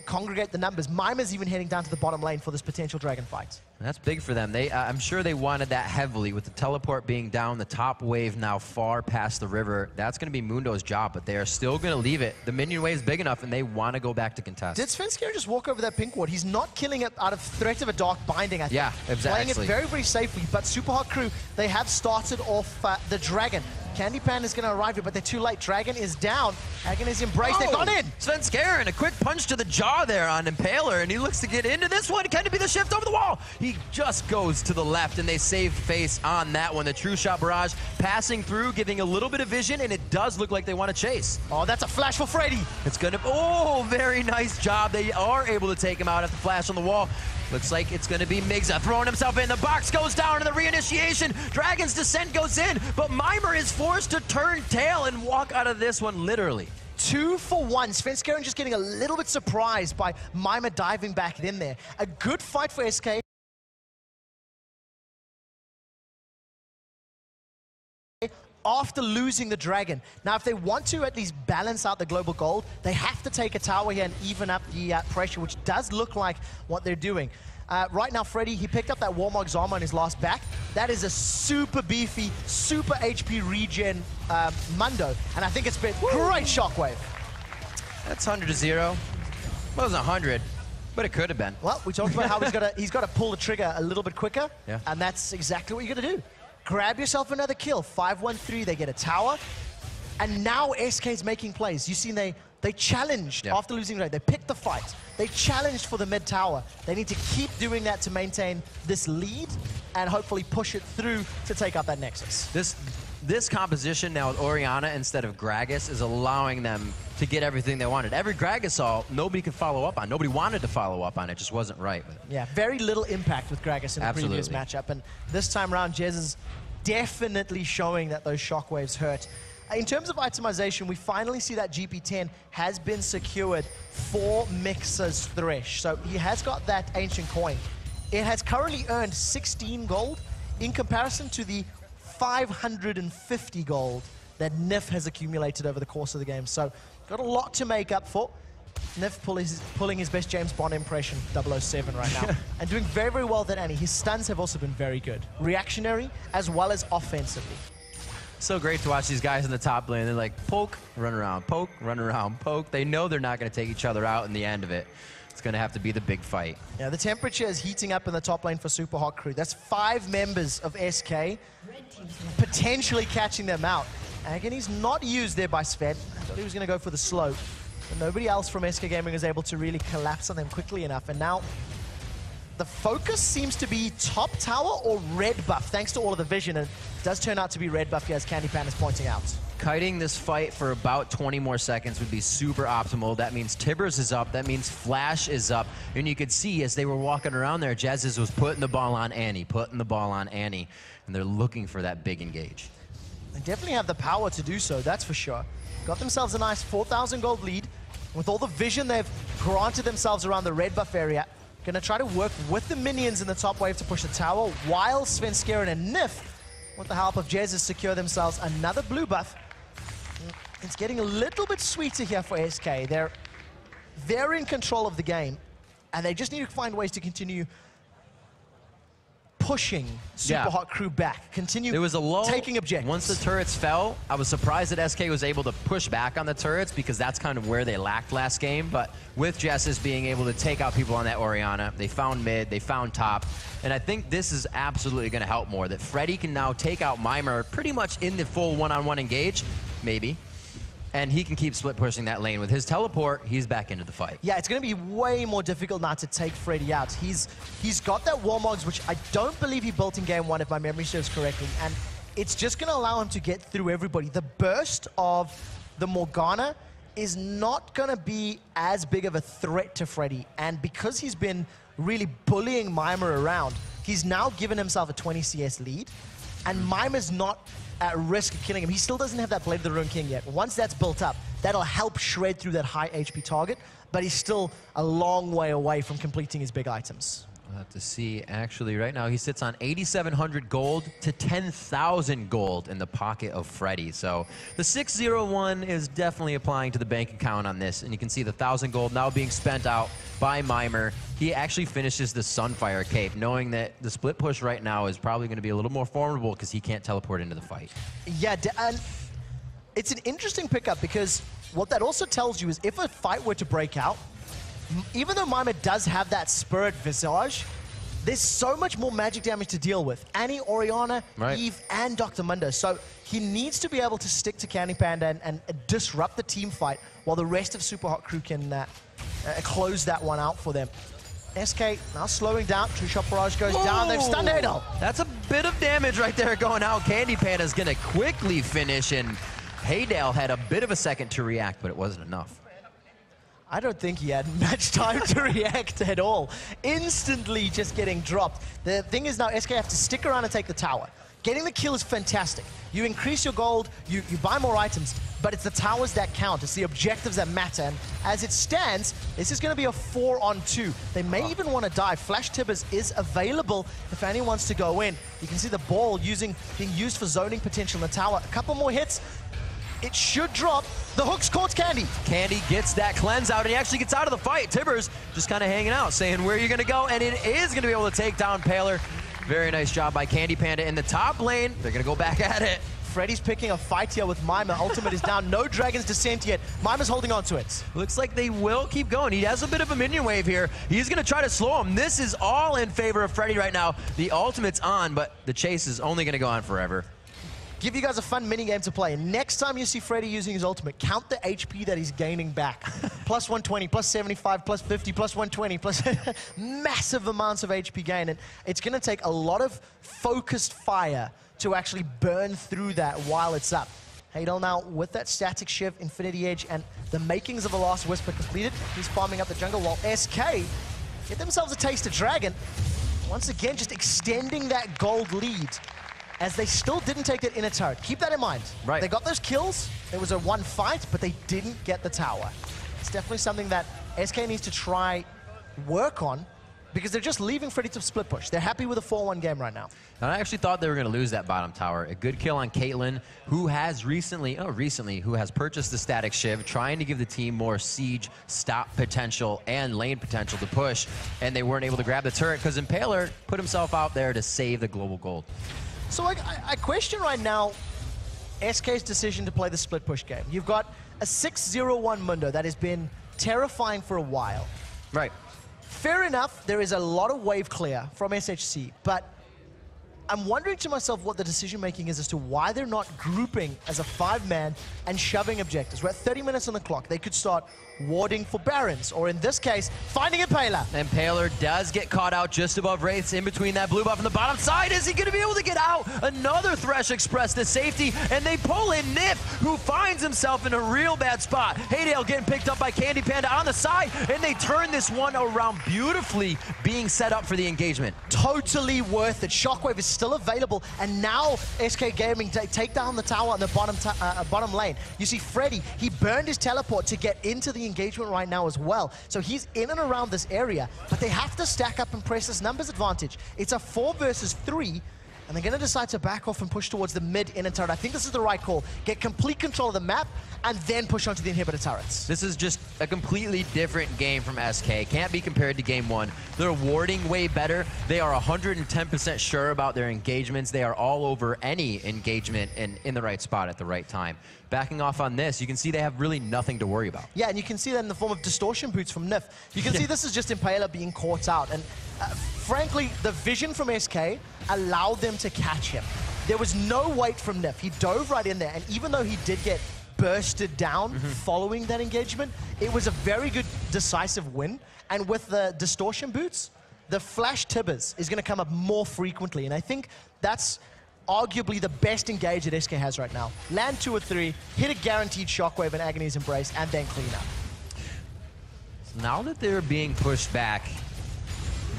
congregate the numbers. Mimer's even heading down to the bottom lane for this potential dragon fight. That's big for them. I'm sure they wanted that heavily with the teleport being down, the top wave now far past the river. That's going to be Mundo's job, but they are still going to leave it. The minion wave is big enough, and they want to go back to contest. Did Svenskeren just walk over that pink ward? He's not killing it out of threat of a dark binding, I think. Yeah, exactly. Playing it very, very safely, but Super Hot Crew, they have started off the dragon. Candy Pan is going to arrive here, but they're too late. Dragon is down. Dragon is embraced. They've gone in. Svenskeren, a quick punch to the jaw there on Impaler, and he looks to get into this one. Can it be the shift over the wall? He just goes to the left, and they save face on that one. The True Shot Barrage passing through, giving a little bit of vision, and it does look like they want to chase. Oh, that's a flash for Freddy. It's going to... Oh, very nice job. They are able to take him out at the flash on the wall. Looks like it's going to be Migza throwing himself in. The box goes down in the reinitiation. Dragon's Descent goes in, but Mimer is forced to turn tail and walk out of this one, literally. 2 for 1. Svenskeren just getting a little bit surprised by Mimer diving back in there. A good fight for SK. After losing the dragon. Now, if they want to at least balance out the global gold, they have to take a tower here and even up the pressure, which does look like what they're doing. Right now, Freddy, he picked up that Warmog's armor on his last back. That is a super beefy, super HP regen Mundo, and I think it's been great shockwave. That's 100-0. Well, it was 100, but it could have been. Well, we talked about how he's got to pull the trigger a little bit quicker, yeah. And that's exactly what you're going to do. Grab yourself another kill. 5-1-3, they get a tower. And now SK's making plays. You've seen they challenged after losing the raid. They picked the fight. They challenged for the mid tower. They need to keep doing that to maintain this lead and hopefully push it through to take out that Nexus. This composition now with Orianna instead of Gragas is allowing them to get everything they wanted. Every Gragas ult, nobody could follow up on. Nobody wanted to follow up on. It just wasn't right. Yeah, very little impact with Gragas in the previous matchup. And this time around, Jez is definitely showing that those shockwaves hurt. In terms of itemization, we finally see that GP10 has been secured for Mixer's Thresh. So he has got that ancient coin. It has currently earned 16 gold in comparison to the 550 gold that Nif has accumulated over the course of the game. So got a lot to make up for. Nif pulling his best James Bond impression, 007 right now. And doing very, very well with that Annie. His stuns have also been very good. Reactionary as well as offensively. So great to watch these guys in the top lane. They're like, poke, run around, poke, run around, poke. They know they're not going to take each other out in the end of it. It's going to have to be the big fight. Yeah, the temperature is heating up in the top lane for Super Hot Crew. That's 5 members of SK potentially catching them out. Agony's not used there by Sven. I thought he was going to go for the slow. But nobody else from SK Gaming was able to really collapse on them quickly enough. And now the focus seems to be top tower or red buff, thanks to all of the vision. And it does turn out to be red buff here, as Candy Pan is pointing out. Kiting this fight for about 20 more seconds would be super optimal. That means Tibbers is up. That means Flash is up. And you could see as they were walking around there, Jazz was putting the ball on Annie, putting the ball on Annie. And they're looking for that big engage. They definitely have the power to do so, that's for sure. Got themselves a nice 4,000 gold lead. With all the vision they've granted themselves around the red buff area, going to try to work with the minions in the top wave to push the tower, while Svenskeren and Nif, with the help of Jez, secure themselves another blue buff. It's getting a little bit sweeter here for SK. They're in control of the game, and they just need to find ways to continue pushing Super Hot Crew back. Continue there was a lull taking objectives. Once the turrets fell, I was surprised that SK was able to push back on the turrets because that's kind of where they lacked last game. But with Jessus being able to take out people on that Orianna, they found mid, they found top. And I think this is absolutely going to help more. That Freddy can now take out Mimer pretty much in the full one-on-one engage, maybe. And he can keep split pushing that lane. With his teleport, he's back into the fight. Yeah, it's going to be way more difficult now to take Freddy out. He's got that Warmogs, which I don't believe he built in game 1, if my memory serves correctly. And it's just going to allow him to get through everybody. The burst of the Morgana is not going to be as big of a threat to Freddy. And because he's been really bullying Mimer around, he's now given himself a 20 CS lead. And Mimer's not at risk of killing him. He still doesn't have that Blade of the Ruined King yet. Once that's built up, That'll help shred through that high HP target, but he's still a long way away from completing his big items. We'll have to see. Actually, right now he sits on 8,700 gold to 10,000 gold in the pocket of Freddy. So the 601 is definitely applying to the bank account on this. And you can see the 1,000 gold now being spent out by Mimer. He actually finishes the Sunfire Cape, knowing that the split push right now is probably going to be a little more formidable because he can't teleport into the fight. Yeah, and it's an interesting pickup because what that also tells you is if a fight were to break out, even though Mimer does have that Spirit Visage, there's so much more magic damage to deal with. Annie, Orianna, Eve, and Dr. Mundo. So he needs to be able to stick to Candy Panda and disrupt the team fight while the rest of Super Hot Crew can close that one out for them. SK now slowing down. True Shot Barrage goes down. They've stunned Hadal. That's a bit of damage right there going out. Candy Panda's going to quickly finish, and Hadal had a bit of a second to react, but it wasn't enough. I don't think he had much time to react at all. Instantly just getting dropped. The thing is now SK have to stick around and take the tower. Getting the kill is fantastic. You increase your gold, you buy more items, but it's the towers that count. It's the objectives that matter. And as it stands, this is going to be a 4-on-2. They may even want to dive. Flash Tibbers is available if anyone wants to go in. You can see the ball being used for zoning potential in the tower. A couple more hits. It should drop. The hook's caught Candy. Candy gets that cleanse out, and he actually gets out of the fight. Tibbers just kind of hanging out, saying, where are you going to go? And it is going to be able to take down Paler. Very nice job by Candy Panda in the top lane. They're going to go back at it. Freddy's picking a fight here with Mimer. Ultimate is down. No Dragon's Descent yet. Mimer's holding on to it. Looks like they will keep going. He has a bit of a minion wave here. He's going to try to slow him. This is all in favor of Freddy right now. The ultimate's on, but the chase is only going to go on forever. Give you guys a fun mini game to play. And next time you see Freddy using his ultimate, count the HP that he's gaining back. Plus 120, plus 75, plus 50, plus 120, plus massive amounts of HP gain. And it's going to take a lot of focused fire to actually burn through that while it's up. Hadal now with that static shiv, Infinity Edge, and the makings of a Last Whisper completed. He's farming up the jungle while SK get themselves a taste of Dragon. Once again, just extending that gold lead, as they still didn't take that inner turret. Keep that in mind. Right. They got those kills. It was a one fight, but they didn't get the tower. It's definitely something that SK needs to try work on, because they're just leaving Freddy to split push. They're happy with a 4-1 game right now. And I actually thought they were going to lose that bottom tower. A good kill on Caitlyn, who has recently purchased the static shiv, trying to give the team more siege, stop potential, and lane potential to push. And they weren't able to grab the turret because Impaler put himself out there to save the global gold. So I question right now SK's decision to play the split push game. You've got a 6-0-1 Mundo that has been terrifying for a while. Right. Fair enough, there is a lot of wave clear from SHC, but I'm wondering to myself what the decision-making is as to why they're not grouping as a 5-man and shoving objectives. We're at 30 minutes on the clock. They could start warding for Barons, or in this case, finding Impaler. Impaler does get caught out just above Wraiths in between that blue buff on the bottom side. Is he going to be able to get out? Another Thresh Express to safety, and they pull in Nip, who finds himself in a real bad spot. Hadal getting picked up by Candy Panda on the side, and they turn this one around beautifully, being set up for the engagement. Totally worth it. Shockwave is still available, and now SK Gaming take down the tower on the bottom lane. You see Freddy, he burned his teleport to get into the engagement right now as well. So he's in and around this area, but they have to stack up and press this numbers advantage. It's a 4 versus 3, and they're going to decide to back off and push towards the mid inner turret. I think this is the right call. Get complete control of the map, and then push onto the inhibitor turrets. This is just a completely different game from SK. Can't be compared to game 1. They're warding way better. They are 110% sure about their engagements. They are all over any engagement and in the right spot at the right time. Backing off on this, you can see they have really nothing to worry about. Yeah, and you can see that in the form of distortion boots from Nif. You can see this is just Impaler being caught out. And frankly, the vision from SK allowed them to catch him. There was no wait from Nif. He dove right in there, and even though he did get bursted down following that engagement, it was a very good decisive win. And with the distortion boots, the flash tibbers is going to come up more frequently, and I think that's arguably the best engage that SK has right now. Land 2 or 3, hit a guaranteed shockwave and Agony's Embrace, and then clean up. So now that they're being pushed back,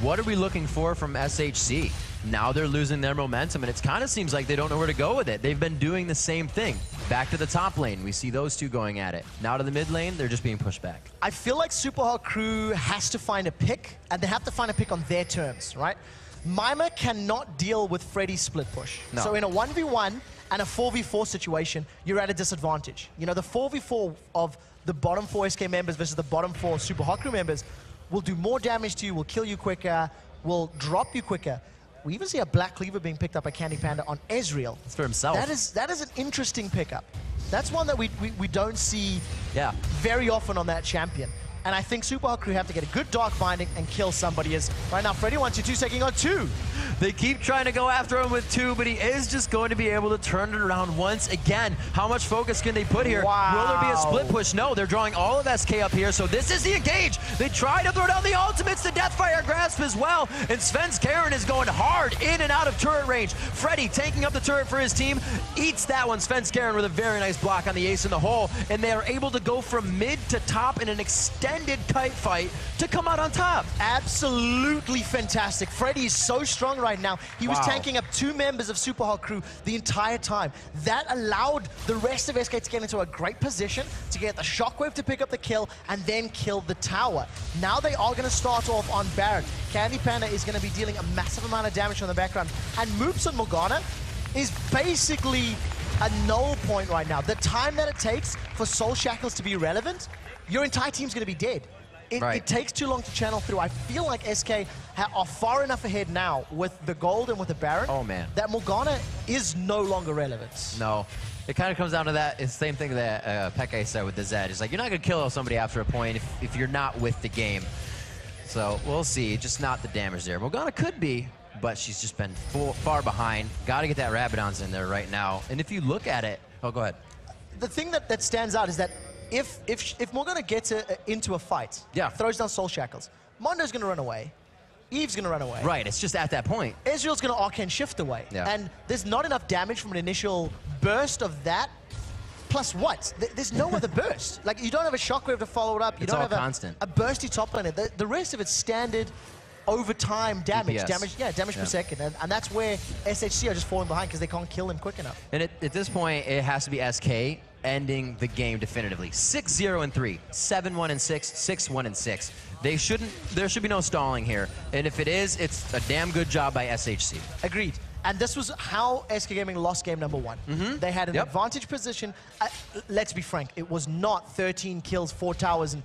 what are we looking for from SHC? Now they're losing their momentum, and it kind of seems like they don't know where to go with it. They've been doing the same thing. Back to the top lane, we see those two going at it. Now to the mid lane, they're just being pushed back. I feel like Super Hot Crew has to find a pick, and they have to find a pick on their terms, right? Mima cannot deal with Freddy's split push. No. So in a 1v1 and a 4v4 situation, you're at a disadvantage. You know, the 4v4 of the bottom 4 SK members versus the bottom 4 Super Hot Crew members will do more damage to you, will kill you quicker, will drop you quicker. We even see a Black Cleaver being picked up by Candy Panda on Ezreal. It's for himself. That is an interesting pickup. That's one that we don't see very often on that champion. And I think Super Hot Crew have to get a good Dark Binding and kill somebody. As right now, Freddy122 taking on 2. They keep trying to go after him with 2, but he is just going to be able to turn it around once again. How much focus can they put here? Wow. Will there be a split push? No, they're drawing all of SK up here, so this is the engage. They try to throw down the ultimates, the Deathfire Grasp as well, and Svenskeren is going hard in and out of turret range. Freddy taking up the turret for his team, eats that one. Svenskeren with a very nice block on the ace in the hole, and they are able to go from mid to top in an extended kite fight to come out on top. Absolutely fantastic. Freddy is so strong right now. He was tanking up 2 members of Super Hot Crew the entire time. That allowed the rest of SK to get into a great position to get the Shockwave to pick up the kill and then kill the tower. Now they are going to start off on Baron. Candy Panda is going to be dealing a massive amount of damage on the background. And Moops on Morgana is basically a null point right now. The time that it takes for Soul Shackles to be relevant, your entire team's going to be dead. It takes too long to channel through. I feel like SK are far enough ahead now with the gold and with the Baron that Morgana is no longer relevant. No. It kind of comes down to that. It's the same thing that Peke said with the Zed. It's like, you're not going to kill somebody after a point if you're not with the game. So we'll see. Just not the damage there. Morgana could be, but she's just been far behind. Got to get that Rabadon's in there right now. And if you look at it... Oh, go ahead. The thing that stands out is that if Morgana gets into a fight, throws down Soul Shackles, Mondo's going to run away, Eve's going to run away. Right, it's just at that point. Ezreal's going to Arcane Shift away. And there's not enough damage from an initial burst of that. Plus what? There's no other burst. Like, you don't have a Shockwave to follow it up. You don't have a bursty top laner. The rest of it's standard over time damage. Damage per second. And that's where SHC are just falling behind because they can't kill him quick enough. And at this point, it has to be SK ending the game definitively. 6-0-3, 7-1-6, 6-1-6. There should be no stalling here. And if it is, it's a damn good job by SHC. Agreed. And this was how SK Gaming lost game number 1. They had an advantage position. Let's be frank, it was not 13 kills, 4 towers, and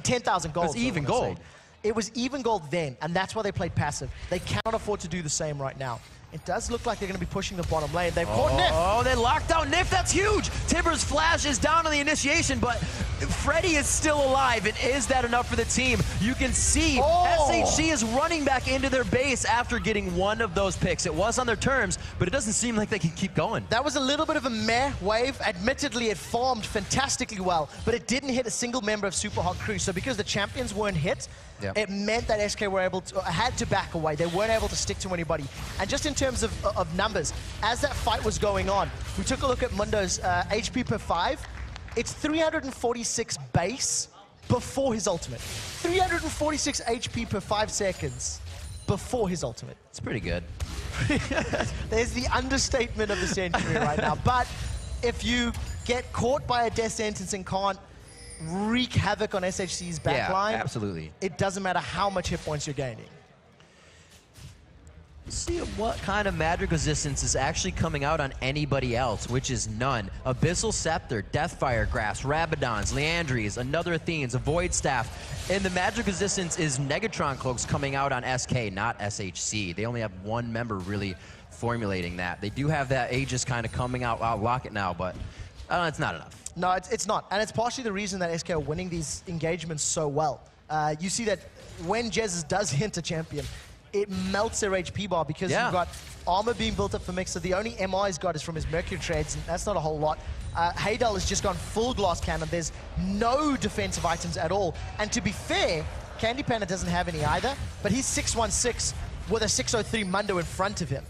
10,000 gold. It was even gold. It was even gold then, and that's why they played passive. They cannot afford to do the same right now. It does look like they're going to be pushing the bottom lane. They've caught Nif. Oh, they locked out Nif. That's huge. Tibbers' flash is down on the initiation, but Freddy is still alive. And is that enough for the team? You can see SHC is running back into their base after getting one of those picks. It was on their terms, but it doesn't seem like they can keep going. That was a little bit of a meh wave. Admittedly, it farmed fantastically well, but it didn't hit a single member of Super Hot Crew. So because the champions weren't hit, it meant that SK were able to, had to back away. They weren't able to stick to anybody. And just in terms of numbers, as that fight was going on, we took a look at Mundo's HP per 5. It's 346 base before his ultimate. 346 HP per 5 seconds before his ultimate. It's pretty good. There's the understatement of the century right now. But if you get caught by a death sentence and can't wreak havoc on SHC's backline, absolutely. It doesn't matter how much hit points you're gaining. See what kind of magic resistance is actually coming out on anybody else, which is none. Abyssal Scepter, Deathfire Grasp, Rabadons, Leandries, another Athenes, a Void Staff, and the magic resistance is Negatron Cloaks coming out on SK, not SHC. They only have one member really formulating that. They do have that Aegis kind of coming out Locket now, but it's not enough. No, it's not. And it's partially the reason that SK are winning these engagements so well. You see that when Jesus does hint a champion, it melts their HP bar because you've got armor being built up for Mixer. The only MI he's got is from his Mercury trades, and that's not a whole lot. Haydel has just gone full glass cannon. There's no defensive items at all. And to be fair, Candy Panda doesn't have any either, but he's 616 with a 603 Mundo in front of him.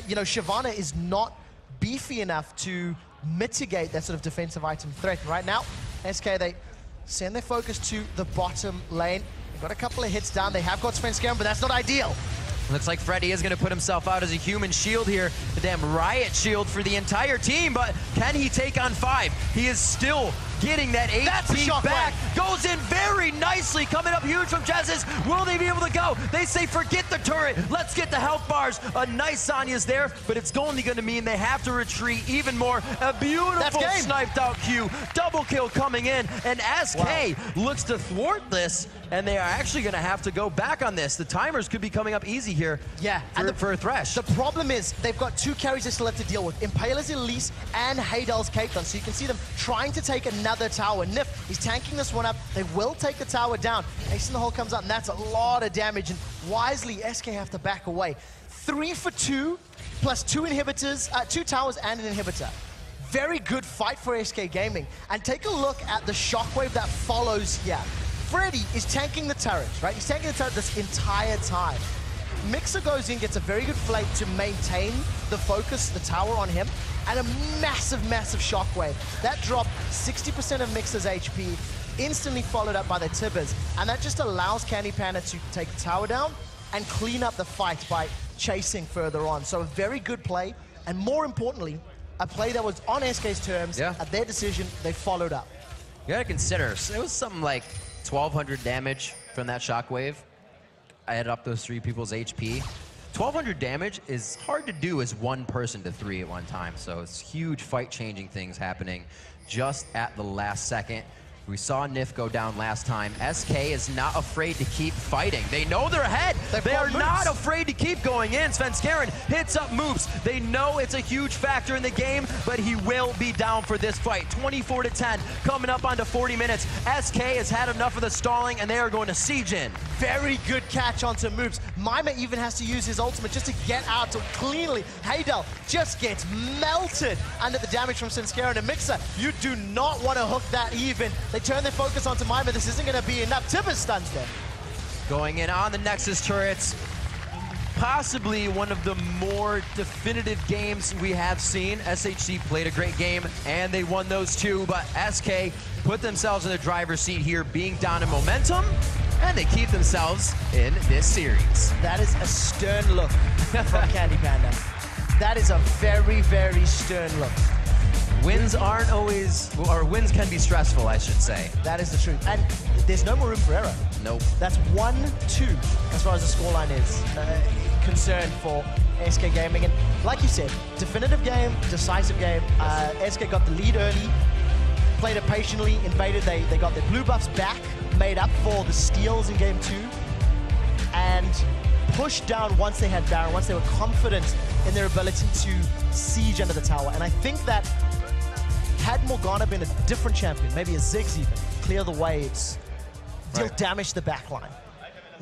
You know, Shyvana is not beefy enough to mitigate that sort of defensive item threat. And right now, SK, they send their focus to the bottom lane. They've got a couple of hits down. They have got Svenskeren, but that's not ideal. Looks like Freddy is going to put himself out as a human shield here. The damn riot shield for the entire team, but can he take on 5? He is still getting that HP back. Goes in very nicely, coming up huge from Jez's. Will they be able to go? They say forget the turret, let's get the health bars. A nice Sonya's there, but it's only going to mean they have to retreat even more. A beautiful sniped out Q. Double kill coming in, and SK looks to thwart this, and they are actually going to have to go back on this. The timers could be coming up easy here for a Thresh. The problem is they've got 2 carries they still have to deal with. Impaler's Elise and Heidel's Caitlyn, so you can see them trying to take another tower. Nif, he's tanking this one up. They will take the tower down. Ace in the hole comes out, and that's a lot of damage, and wisely, SK have to back away. 3 for 2, plus 2 inhibitors, 2 towers and an inhibitor. Very good fight for SK Gaming. And take a look at the shockwave that follows here. Freddy is tanking the turret, right? He's tanking the turret this entire time. Mixer goes in, gets a very good flank to maintain the focus, the tower on him, and a massive, massive shockwave. That dropped 60% of Mixer's HP, instantly followed up by the Tibbers, and that just allows Candy Panda to take the tower down and clean up the fight by chasing further on. So a very good play, and more importantly, a play that was on SK's terms. At their decision, they followed up. You gotta consider, it was something like 1,200 damage from that shockwave. I added up those 3 people's HP. 1,200 damage is hard to do as one person to 3 at one time, so it's huge fight-changing things happening just at the last second. We saw Nif go down last time. SK is not afraid to keep fighting. They know they're ahead. They are not afraid to keep going in. Svenskeren hits up moves. They know it's a huge factor in the game, but he will be down for this fight. 24-10, coming up onto 40 minutes. SK has had enough of the stalling, and they are going to siege in. Very good catch onto moves. Mima even has to use his ultimate just to get out so cleanly. Heidel just gets melted under the damage from Svenskeren and Mixer. You do not want to hook that even. They turn their focus onto Mima. This isn't going to be enough. Tibbers stuns them. Going in on the Nexus turrets. Possibly one of the more definitive games we have seen. SHC played a great game, and they won those 2, but SK put themselves in the driver's seat here, being down in momentum, and they keep themselves in this series. That is a stern look from Candy Panda. That is a very, very stern look. Wins aren't always, or wins can be stressful, I should say. That is the truth. And there's no more room for error. Nope. That's 1-2 as far as the scoreline is concerned for SK Gaming. And like you said, definitive game, decisive game. SK got the lead early, played it patiently, invaded. They got their blue buffs back, made up for the steals in game 2, and pushed down once they had Baron, once they were confident in their ability to siege under the tower. And I think that had Morgana been a different champion, maybe a Ziggs even, clear the waves, deal damage to the backline,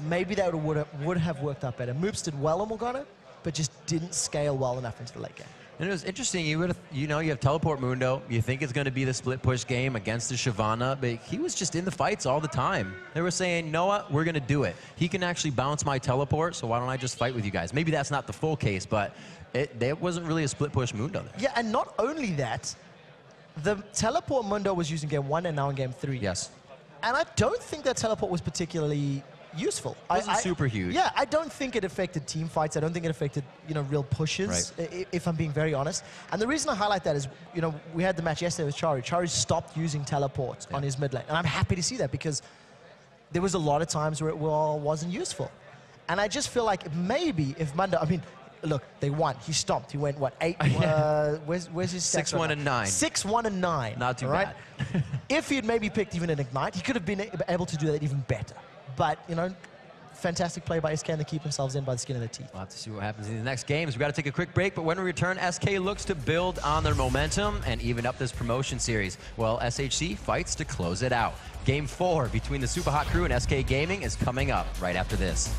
maybe that would have worked out better. Moops did well on Morgana, but just didn't scale well enough into the late game. And it was interesting, you have Teleport Mundo, you think it's going to be the split push game against the Shyvana, but he was just in the fights all the time. They were saying, you know what, we're going to do it. He can actually bounce my teleport, so why don't I just fight with you guys? Maybe that's not the full case, but there wasn't really a split push Mundo there. Yeah, and not only that, the teleport Mundo was used in game 1 and now in game 3. Yes. And I don't think that teleport was particularly useful. It wasn't super huge. Yeah, I don't think it affected team fights. I don't think it affected, real pushes, if I'm being very honest. And the reason I highlight that is, we had the match yesterday with Chari. Chari stopped using teleport on his mid lane. And I'm happy to see that because there was a lot of times where it wasn't useful. And I just feel like maybe if Mundo, look, they won. He stomped. He went, what, 8? Where's his stats? 6-1 and 9. 6-1 and 9. Not too bad. If he had maybe picked even an Ignite, he could have been able to do that even better. But, fantastic play by SK, and they keep themselves in by the skin of their teeth. We'll have to see what happens in the next games. We've got to take a quick break, but when we return, SK looks to build on their momentum and even up this promotion series, while SHC fights to close it out. Game 4 between the SUPA Hot Crew and SK Gaming is coming up right after this.